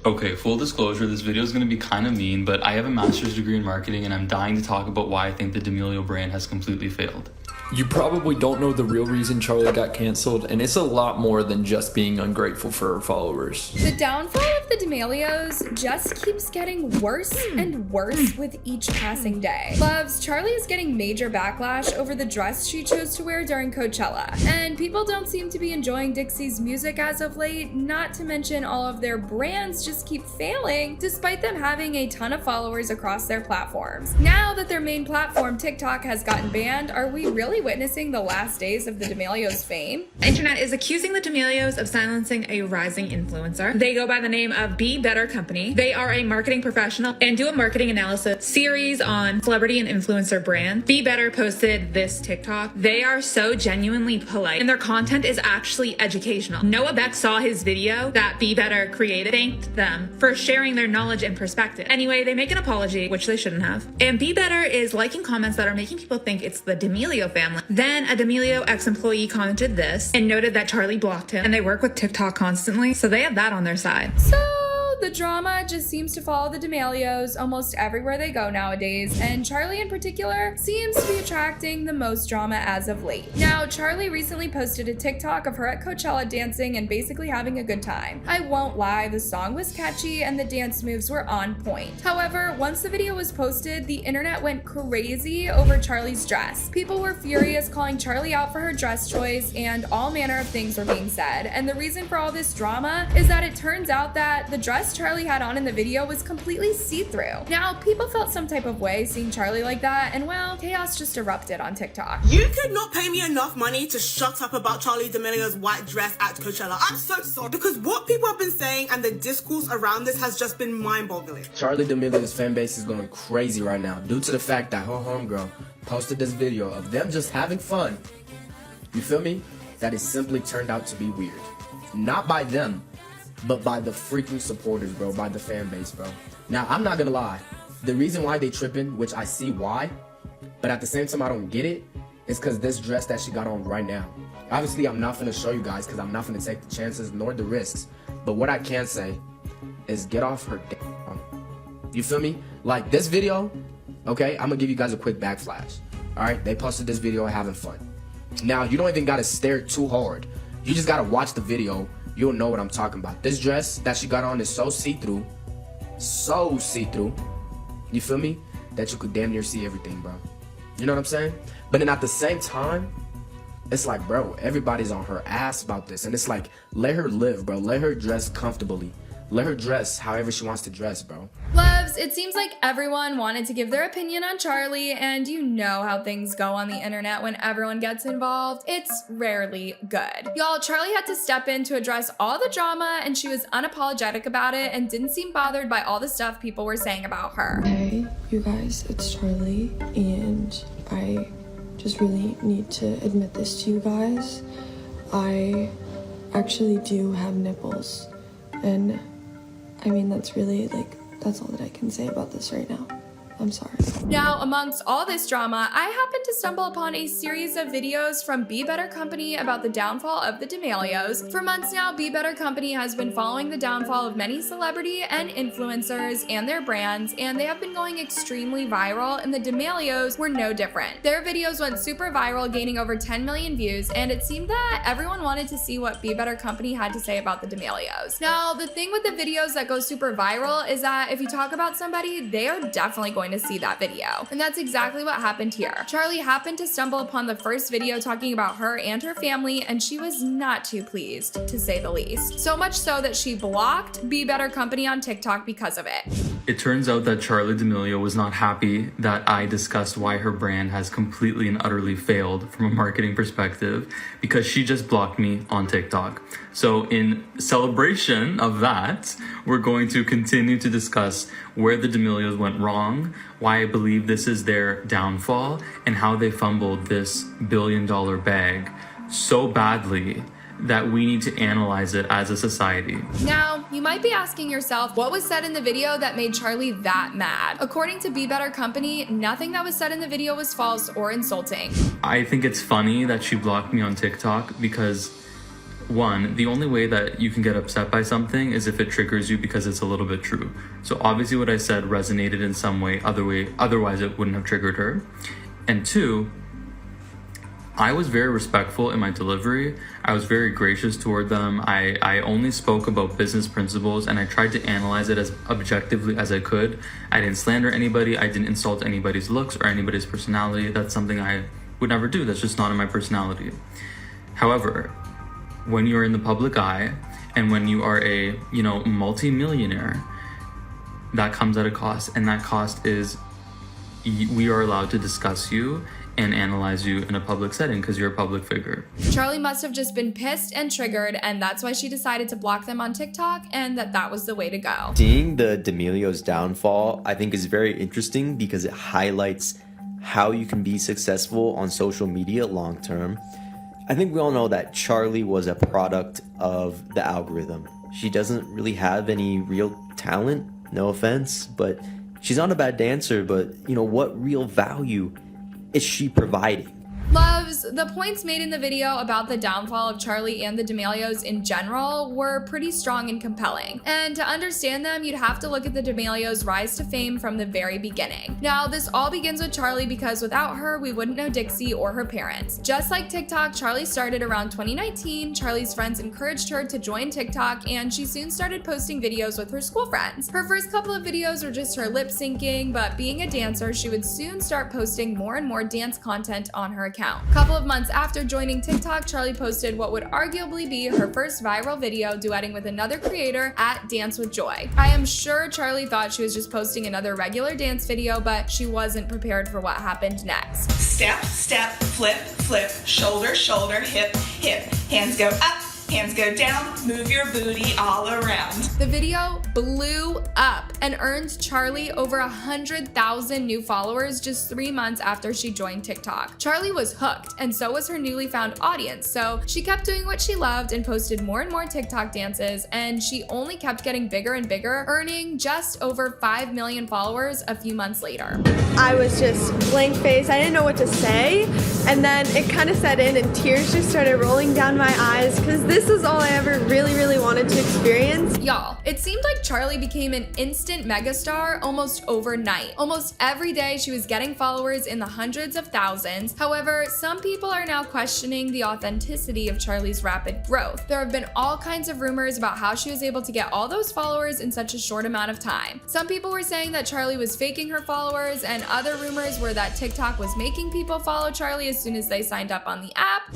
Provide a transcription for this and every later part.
Okay, full disclosure, this video is going to be kind of mean, but I have a master's degree in marketing and I'm dying to talk about why I think the D'Amelio brand has completely failed. You probably don't know the real reason Charli got canceled, and it's a lot more than just being ungrateful for her followers. The downfall of the D'Amelios just keeps getting worse and worse with each passing day. Loves, Charli is getting major backlash over the dress she chose to wear during Coachella, and people don't seem to be enjoying Dixie's music as of late, not to mention all of their brands just keep failing despite them having a ton of followers across their platforms. Now that their main platform, TikTok, has gotten banned, are we really witnessing the last days of the D'Amelios' fame? The internet is accusing the D'Amelios of silencing a rising influencer. They go by the name of Be Better Company. They are a marketing professional and do a marketing analysis series on celebrity and influencer brands. Be Better posted this TikTok. They are so genuinely polite and their content is actually educational. Noah Beck saw his video that Be Better created, thanked them for sharing their knowledge and perspective. Anyway, they make an apology, which they shouldn't have. And Be Better is liking comments that are making people think it's the D'Amelio family. Then a D'Amelio ex-employee commented this and noted that Charli blocked him, and they work with TikTok constantly, so they have that on their side. So the drama just seems to follow the D'Amelios almost everywhere they go nowadays, and Charli in particular seems to be attracting the most drama as of late. Now, Charli recently posted a TikTok of her at Coachella dancing and basically having a good time. I won't lie, the song was catchy and the dance moves were on point. However, once the video was posted, the internet went crazy over Charli's dress. People were furious, calling Charli out for her dress choice, and all manner of things were being said. And the reason for all this drama is that it turns out that the dress Charli had on in the video was completely see-through. Now, people felt some type of way seeing Charli like that, and well, chaos just erupted on TikTok. You could not pay me enough money to shut up about Charli D'Amelio's white dress at Coachella. I'm so sorry, because what people have been saying and the discourse around this has just been mind-boggling. Charli D'Amelio's fan base is going crazy right now due to the fact that her homegirl posted this video of them just having fun. You feel me? That it simply turned out to be weird. Not by them, but by the freaking supporters, bro, by the fan base, bro. Now, I'm not gonna lie. The reason why they tripping, which I see why, but at the same time I don't get it, is because this dress that she got on right now. Obviously, I'm not gonna show you guys because I'm not gonna take the chances nor the risks. But what I can say is get off her damn. You feel me? Like this video, okay, I'm gonna give you guys a quick backflash. Alright, they posted this video having fun. Now, you don't even gotta stare too hard. You just gotta watch the video. You'll know what I'm talking about. This dress that she got on is so see-through. So see-through. You feel me? That you could damn near see everything, bro. You know what I'm saying? But then at the same time, it's like, bro, everybody's on her ass about this. And it's like, let her live, bro. Let her dress comfortably. Let her dress however she wants to dress, bro. Loves, it seems like everyone wanted to give their opinion on Charli, and you know how things go on the internet when everyone gets involved. It's rarely good. Y'all, Charli had to step in to address all the drama, and she was unapologetic about it and didn't seem bothered by all the stuff people were saying about her. Hey, you guys, it's Charli, and I just really need to admit this to you guys. I actually do have nipples, and I mean, that's really, that's all that I can say about this right now. I'm sorry. Now, amongst all this drama, I happened to stumble upon a series of videos from Be Better Company about the downfall of the D'Amelios. For months now, Be Better Company has been following the downfall of many celebrity and influencers and their brands, and they have been going extremely viral, and the D'Amelios were no different. Their videos went super viral, gaining over 10 million views, and it seemed that everyone wanted to see what Be Better Company had to say about the D'Amelios. Now, the thing with the videos that go super viral is that if you talk about somebody, they are definitely going to see that video. And that's exactly what happened here. Charli happened to stumble upon the first video talking about her and her family, and she was not too pleased, to say the least. So much so that she blocked Be Better Company on TikTok because of it. It turns out that Charli D'Amelio was not happy that I discussed why her brand has completely and utterly failed from a marketing perspective because she just blocked me on TikTok. So in celebration of that, we're going to continue to discuss where the D'Amelios went wrong, why I believe this is their downfall, and how they fumbled this billion-dollar bag so badly that we need to analyze it as a society. Now, you might be asking yourself, what was said in the video that made Charli that mad? According to Be Better Company, nothing that was said in the video was false or insulting. I think it's funny that she blocked me on TikTok because one, the only way that you can get upset by something is if it triggers you because it's a little bit true. So obviously what I said resonated in some way, otherwise it wouldn't have triggered her. And two, I was very respectful in my delivery. I was very gracious toward them. I only spoke about business principles, and I tried to analyze it as objectively as I could. I didn't slander anybody. I didn't insult anybody's looks or anybody's personality. That's something I would never do. That's just not in my personality. However, when you're in the public eye and when you are a, multi-millionaire, that comes at a cost, and that cost is we are allowed to discuss you and analyze you in a public setting because you're a public figure. Charli must have just been pissed and triggered, and that's why she decided to block them on TikTok, and that was the way to go. Seeing the D'Amelio's downfall, I think, is very interesting because it highlights how you can be successful on social media long term. I think we all know that Charli was a product of the algorithm. She doesn't really have any real talent, no offense, but she's not a bad dancer, but what real value is she providing? Loves, the points made in the video about the downfall of Charli and the D'Amelios in general were pretty strong and compelling. And to understand them, you'd have to look at the D'Amelios' rise to fame from the very beginning. Now, this all begins with Charli because without her, we wouldn't know Dixie or her parents. Just like TikTok, Charli started around 2019. Charli's friends encouraged her to join TikTok, and she soon started posting videos with her school friends. Her first couple of videos were just her lip syncing, but being a dancer, she would soon start posting more and more dance content on her account. A couple of months after joining TikTok, Charli posted what would arguably be her first viral video, duetting with another creator at Dance with Joy. I am sure Charli thought she was just posting another regular dance video, but she wasn't prepared for what happened next. Step, step, flip, flip, shoulder, shoulder, hip, hip. Hands go up, hands go down, move your booty all around. The video blew up and earned Charli over 100,000 new followers just 3 months after she joined TikTok. Charli was hooked, and so was her newly found audience, so she kept doing what she loved and posted more and more TikTok dances, and she only kept getting bigger and bigger, earning just over 5 million followers a few months later. I was just blank faced. I didn't know what to say, and then it kind of set in and tears just started rolling down my eyes because this is all I ever really wanted to experience. Y'all, it seemed like Charli became an instant megastar almost overnight. Almost every day she was getting followers in the hundreds of thousands. However, some people are now questioning the authenticity of Charli's rapid growth. There have been all kinds of rumors about how she was able to get all those followers in such a short amount of time. Some people were saying that Charli was faking her followers, and other rumors were that TikTok was making people follow Charli as soon as they signed up on the app.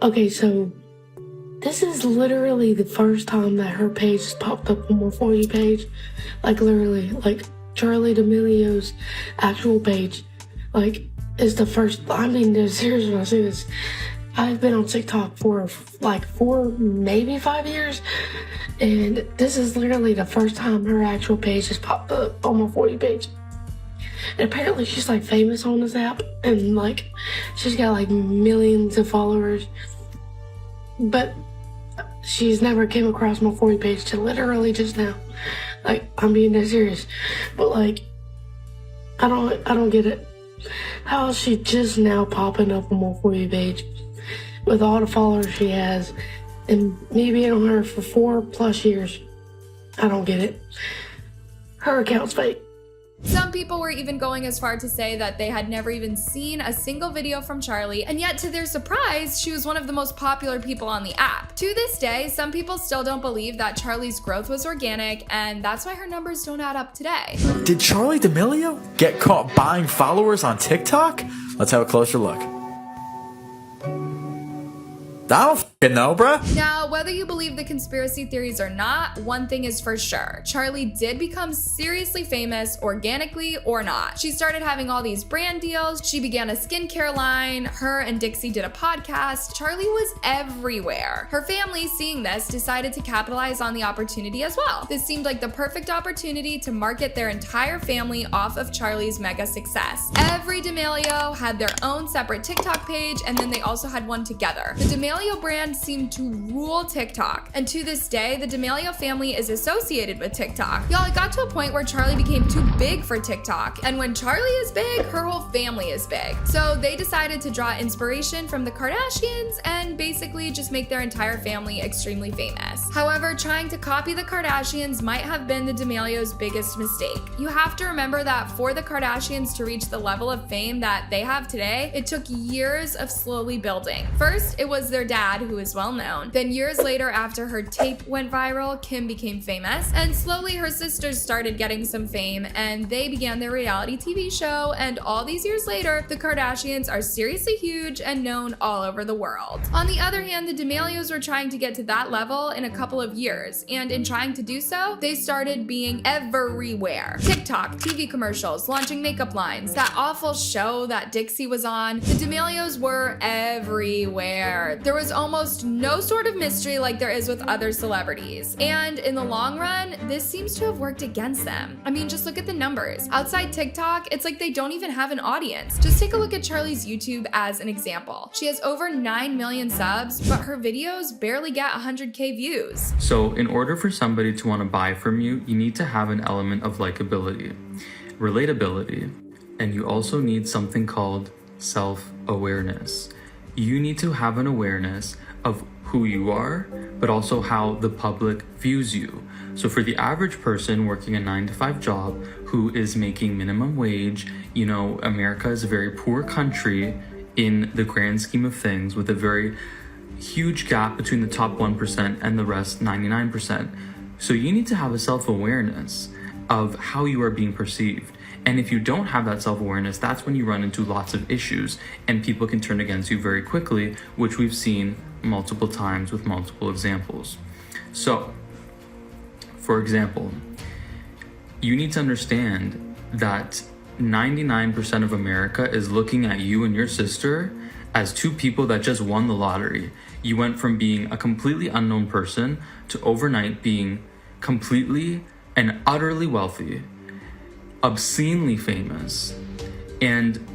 Okay, so this is literally the first time that her page has popped up on my For You page. Like literally, like Charli D'Amelio's actual page. Like, is the first, I mean, seriously when I say this, I've been on TikTok for like 4, maybe 5 years. And this is literally the first time her actual page has popped up on my For You page. And apparently she's like famous on this app, and like she's got like millions of followers, but she's never came across my For You page till literally just now. Like, I'm being that serious, but like I don't get it. How is she just now popping up on my For You page with all the followers she has, and me being on her for 4+ years? I don't get it. Her account's fake. Some people were even going as far to say that they had never even seen a single video from Charli, and yet to their surprise, she was one of the most popular people on the app. To this day, some people still don't believe that Charli's growth was organic, and that's why her numbers don't add up today. Did Charli D'Amelio get caught buying followers on TikTok? Let's have a closer look. I don't You know, bruh? Now, whether you believe the conspiracy theories or not, one thing is for sure. Charli did become seriously famous, organically or not. She started having all these brand deals. She began a skincare line. Her and Dixie did a podcast. Charli was everywhere. Her family, seeing this, decided to capitalize on the opportunity as well. This seemed like the perfect opportunity to market their entire family off of Charli's mega success. Every D'Amelio had their own separate TikTok page, and then they also had one together. The D'Amelio brand seemed to rule TikTok, and to this day, the D'Amelio family is associated with TikTok. Y'all, it got to a point where Charli became too big for TikTok, and when Charli is big, her whole family is big. So they decided to draw inspiration from the Kardashians and basically just make their entire family extremely famous. However, trying to copy the Kardashians might have been the D'Amelios' biggest mistake. You have to remember that for the Kardashians to reach the level of fame that they have today, it took years of slowly building. First, it was their dad, who is well known. Then years later, after her tape went viral, Kim became famous, and slowly her sisters started getting some fame, and they began their reality TV show, and all these years later, the Kardashians are seriously huge and known all over the world. On the other hand, the D'Amelios were trying to get to that level in a couple of years, and in trying to do so, they started being everywhere. TikTok, TV commercials, launching makeup lines, that awful show that Dixie was on. The D'Amelios were everywhere. There was almost no sort of mystery like there is with other celebrities. And in the long run, this seems to have worked against them. I mean, just look at the numbers. Outside TikTok, it's like they don't even have an audience. Just take a look at Charli's YouTube as an example. She has over 9 million subs, but her videos barely get 100K views. So in order for somebody to want to buy from you, you need to have an element of likability, relatability, and you also need something called self-awareness. You need to have an awareness of who you are, but also how the public views you. So for the average person working a 9-to-5 job who is making minimum wage, you know, America is a very poor country in the grand scheme of things, with a very huge gap between the top 1% and the rest 99%. So you need to have a self-awareness of how you are being perceived. And if you don't have that self-awareness, that's when you run into lots of issues and people can turn against you very quickly, which we've seen multiple times with multiple examples. So, for example, you need to understand that 99% of America is looking at you and your sister as two people that just won the lottery. You went from being a completely unknown person to overnight being completely and utterly wealthy, obscenely famous, and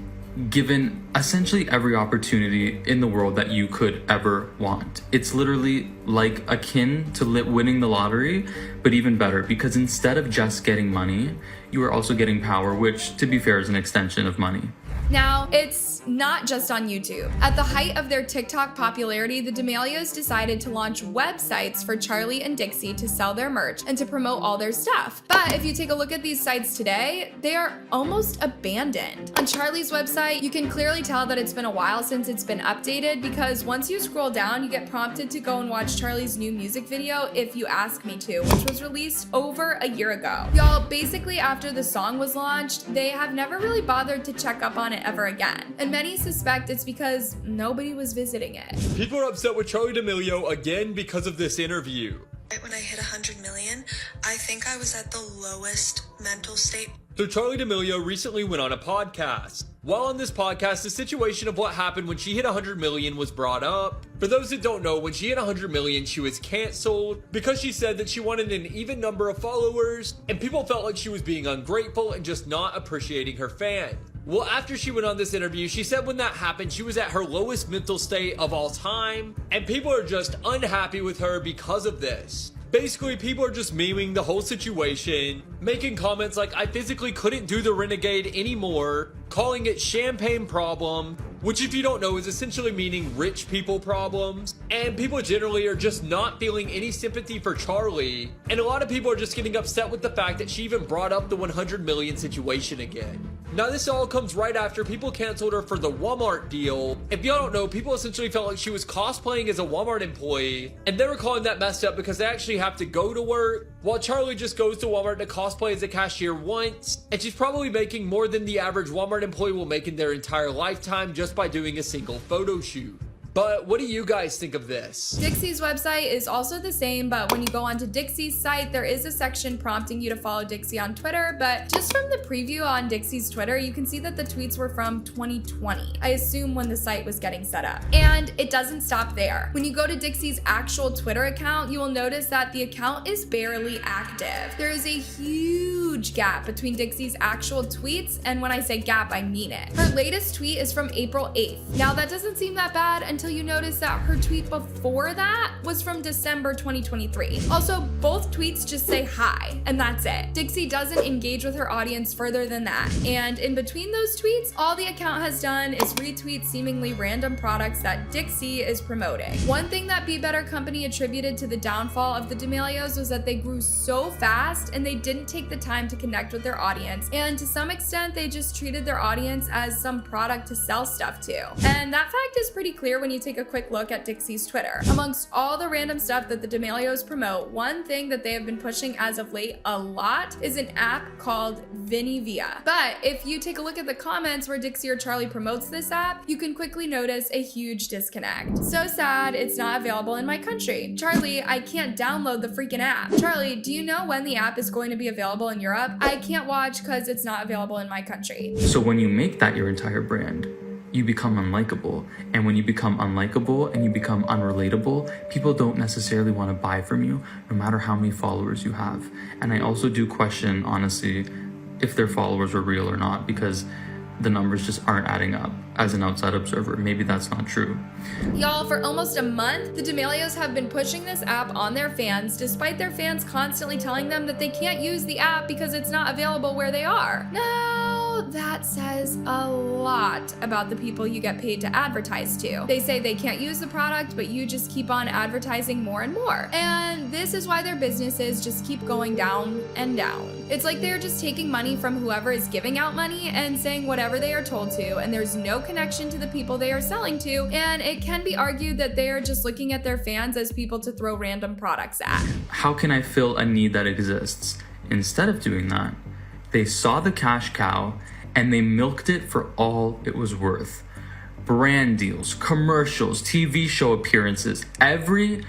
given essentially every opportunity in the world that you could ever want. It's literally like akin to winning the lottery, but even better, because instead of just getting money, you are also getting power, which, to be fair, is an extension of money. Now, it's not just on YouTube. At the height of their TikTok popularity, the D'Amelios decided to launch websites for Charli and Dixie to sell their merch and to promote all their stuff. But if you take a look at these sites today, they are almost abandoned. On Charli's website, you can clearly tell that it's been a while since it's been updated, because once you scroll down, you get prompted to go and watch Charli's new music video, If You Ask Me To, which was released over a year ago. Y'all, basically after the song was launched, they have never really bothered to check up on it ever again. And many suspect it's because nobody was visiting it. People are upset with Charli D'Amelio again because of this interview. When I hit 100 million, I think I was at the lowest mental state. So Charli D'Amelio recently went on a podcast. While on this podcast, the situation of what happened when she hit 100 million was brought up. For those that don't know, when she hit 100 million, she was canceled because she said that she wanted an even number of followers, and people felt like she was being ungrateful and just not appreciating her fans. Well, after she went on this interview, she said when that happened, she was at her lowest mental state of all time, and people are just unhappy with her because of this. Basically, people are just memeing the whole situation, making comments like, I physically couldn't do the Renegade anymore, calling it champagne problem, which if you don't know is essentially meaning rich people problems. And people generally are just not feeling any sympathy for Charli. And a lot of people are just getting upset with the fact that she even brought up the 100 million situation again. Now this all comes right after people canceled her for the Walmart deal. If y'all don't know, people essentially felt like she was cosplaying as a Walmart employee, and they were calling that messed up because they actually have to go to work, while Charli just goes to Walmart to cosplay as a cashier once, and she's probably making more than the average Walmart employee will make in their entire lifetime just by doing a single photo shoot. But what do you guys think of this? Dixie's website is also the same, but when you go onto Dixie's site, there is a section prompting you to follow Dixie on Twitter, but just from the preview on Dixie's Twitter, you can see that the tweets were from 2020. I assume when the site was getting set up. And it doesn't stop there. When you go to Dixie's actual Twitter account, you will notice that the account is barely active. There is a huge gap between Dixie's actual tweets, and when I say gap, I mean it. Her latest tweet is from April 8th. Now that doesn't seem that bad until you notice that her tweet before that was from December 2023. Also, both tweets just say hi, and that's it. Dixie doesn't engage with her audience further than that. And in between those tweets, all the account has done is retweet seemingly random products that Dixie is promoting. One thing that Be Better Company attributed to the downfall of the D'Amelios was that they grew so fast and they didn't take the time to connect with their audience. And to some extent, they just treated their audience as some product to sell stuff to. And that fact is pretty clear when you take a quick look at Dixie's Twitter. Amongst all the random stuff that the D'Amelios promote, one thing that they have been pushing as of late a lot is an app called Vinivia. But if you take a look at the comments where Dixie or Charli promotes this app, you can quickly notice a huge disconnect. So sad, it's not available in my country. Charli, I can't download the freaking app. Charli, do you know when the app is going to be available in Europe? I can't watch because it's not available in my country. So when you make that your entire brand, you become unlikable. And when you become unlikable and you become unrelatable, people don't necessarily want to buy from you, no matter how many followers you have. And I also do question, honestly, if their followers are real or not, because the numbers just aren't adding up. As an outside observer, maybe that's not true. Y'all, for almost a month, the D'Amelios have been pushing this app on their fans, despite their fans constantly telling them that they can't use the app because it's not available where they are. Now, that says a lot about the people you get paid to advertise to. They say they can't use the product, but you just keep on advertising more and more. And this is why their businesses just keep going down and down. It's like they're just taking money from whoever is giving out money and saying whatever they are told to, and there's no connection to the people they are selling to, and it can be argued that they are just looking at their fans as people to throw random products at. How can I fill a need that exists? Instead of doing that, they saw the cash cow and they milked it for all it was worth. Brand deals, commercials, TV show appearances, every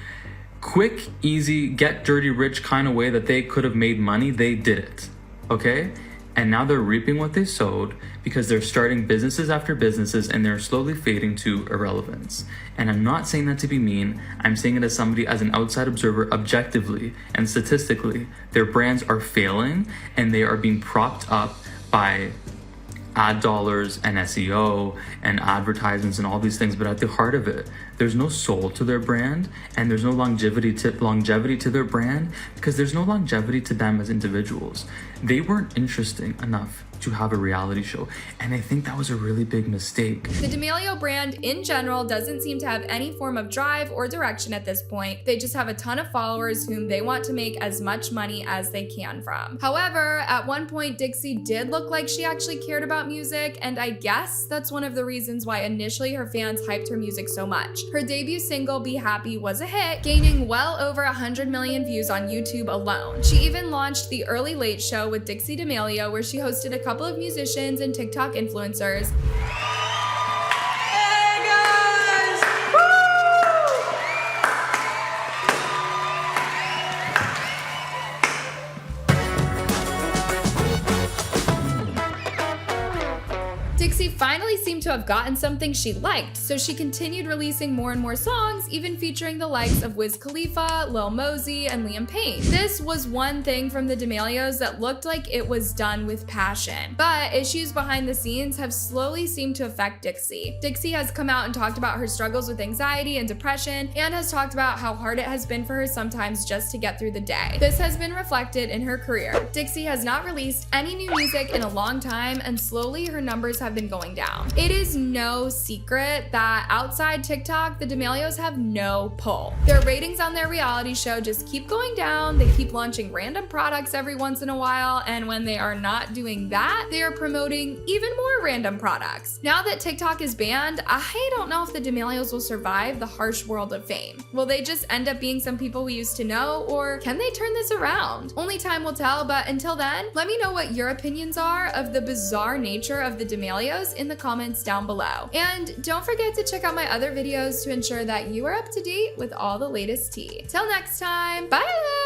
quick, easy, get dirty rich kind of way that they could have made money, they did it, okay? And now they're reaping what they sowed because they're starting businesses after businesses and they're slowly fading to irrelevance. And I'm not saying that to be mean, I'm saying it as somebody, as an outside observer, objectively and statistically. Their brands are failing and they are being propped up by ad dollars and SEO and advertisements and all these things, but at the heart of it, there's no soul to their brand and there's no longevity to their brand because there's no longevity to them as individuals. They weren't interesting enough to have a reality show, and I think that was a really big mistake. The D'Amelio brand in general doesn't seem to have any form of drive or direction at this point. They just have a ton of followers whom they want to make as much money as they can from. However, at one point Dixie did look like she actually cared about music, and I guess that's one of the reasons why initially her fans hyped her music so much. Her debut single, Be Happy, was a hit, gaining well over 100 million views on YouTube alone. She even launched The Early Late Show with Dixie D'Amelio, where she hosted a couple of musicians and TikTok influencers. Dixie finally seemed to have gotten something she liked, so she continued releasing more and more songs, even featuring the likes of Wiz Khalifa, Lil Mosey, and Liam Payne. This was one thing from the D'Amelios that looked like it was done with passion, but issues behind the scenes have slowly seemed to affect Dixie. Dixie has come out and talked about her struggles with anxiety and depression, and has talked about how hard it has been for her sometimes just to get through the day. This has been reflected in her career. Dixie has not released any new music in a long time, and slowly her numbers have been going down. It is no secret that outside TikTok, the D'Amelios have no pull. Their ratings on their reality show just keep going down. They keep launching random products every once in a while, and when they are not doing that, they are promoting even more random products. Now that TikTok is banned, I don't know if the D'Amelios will survive the harsh world of fame. Will they just end up being some people we used to know, or can they turn this around? Only time will tell, but until then, let me know what your opinions are of the bizarre nature of the D'Amelios D'Amelio's in the comments down below. And don't forget to check out my other videos to ensure that you are up to date with all the latest tea. Till next time, bye!